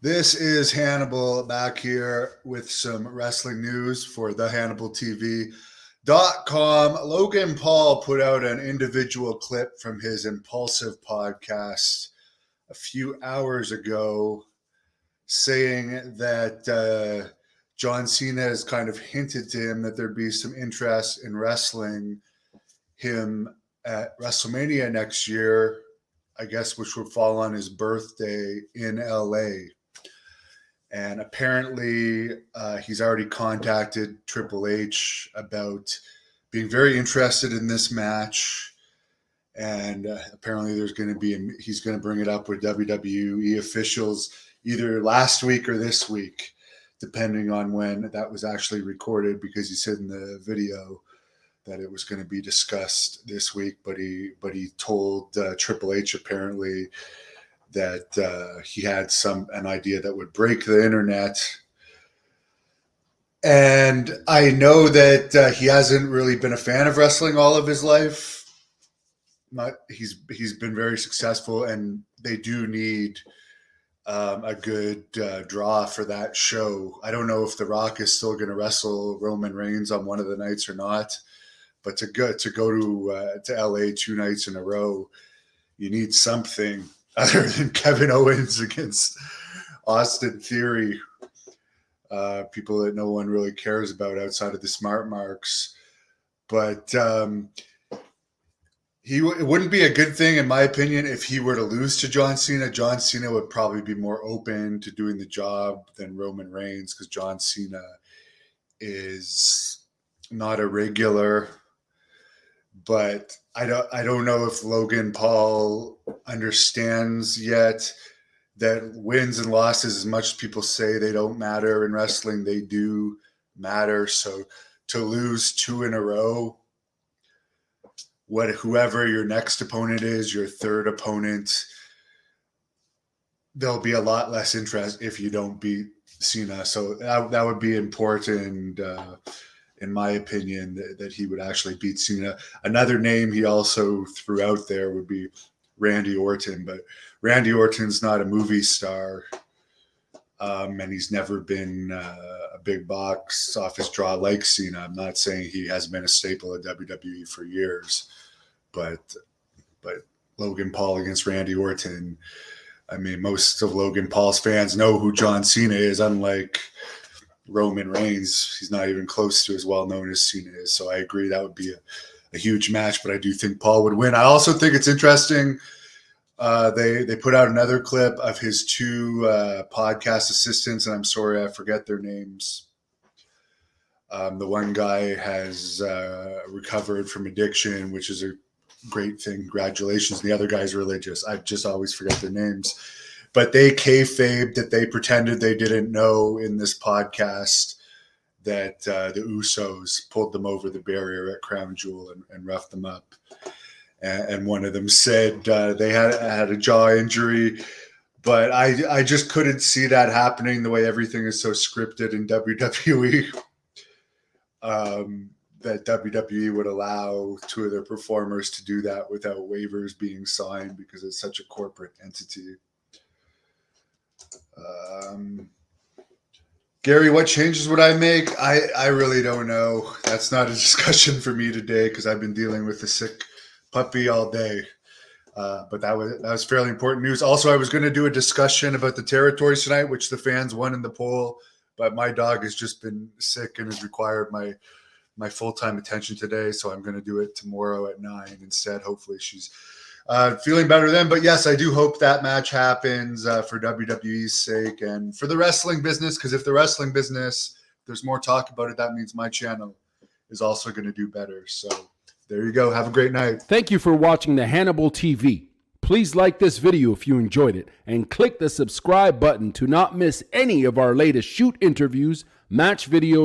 This is Hannibal back here with some wrestling news for thehannibaltv.com. Logan Paul put out an individual clip from his Impulsive podcast a few hours ago saying that John Cena has kind of hinted to him that there'd be some interest in wrestling him at WrestleMania next year, I guess, which would fall on his birthday in LA. And apparently, he's already contacted Triple H about being very interested in this match. And apparently, he's going to bring it up with WWE officials either last week or this week, depending on when that was actually recorded, because he said in the video that it was going to be discussed this week. But he told Triple H apparently that he had an idea that would break the internet. And I know that he hasn't really been a fan of wrestling all of his life. He's been very successful, and they do need a good draw for that show. I don't know if The Rock is still going to wrestle Roman Reigns on one of the nights or not, but to go to LA 2 nights in a row, you need something other than Kevin Owens against Austin Theory, people that no one really cares about outside of the smart marks. But it wouldn't be a good thing, in my opinion, if he were to lose to John Cena. John Cena would probably be more open to doing the job than Roman Reigns, because John Cena is not a regular. But I don't know if Logan Paul understands yet that wins and losses, as much as people say they don't matter in wrestling, they do matter. So to lose 2 in a row, whoever your next opponent is, your third opponent, there'll be a lot less interest if you don't beat Cena. So that would be important, in my opinion, that he would actually beat Cena. Another name he also threw out there would be Randy Orton, but Randy Orton's not a movie star, and he's never been a big box office draw like Cena. I'm not saying he hasn't been a staple of WWE for years, but Logan Paul against Randy Orton, I mean, most of Logan Paul's fans know who John Cena is, unlike Roman Reigns. He's not even close to as well known as Cena is. So I agree that would be a huge match, but I do think Paul would win. I also think it's interesting. They put out another clip of his 2 podcast assistants, and I'm sorry I forget their names. The one guy has recovered from addiction, which is a great thing. Congratulations. And the other guy's religious. I just always forget their names. But they kayfabed that they pretended they didn't know in this podcast that the Usos pulled them over the barrier at Crown Jewel and roughed them up. And one of them said they had a jaw injury. But I just couldn't see that happening, the way everything is so scripted in WWE. That WWE would allow 2 of their performers to do that without waivers being signed, because it's such a corporate entity. Gary, what changes would I make? I really don't know. That's not a discussion for me today, because I've been dealing with a sick puppy all day. But that was fairly important news. Also, I was going to do a discussion about the territories tonight, which the fans won in the poll, but my dog has just been sick and has required my full-time attention today. So I'm going to do it tomorrow at 9 instead. Hopefully she's feeling better then. But yes, I do hope that match happens for WWE's sake and for the wrestling business, because if the wrestling business, there's more talk about it, that means my channel is also going to do better. So there you go. Have a great night. Thank you for watching the Hannibal TV. Please like this video if you enjoyed it, and click the subscribe button to not miss any of our latest shoot interviews, match videos,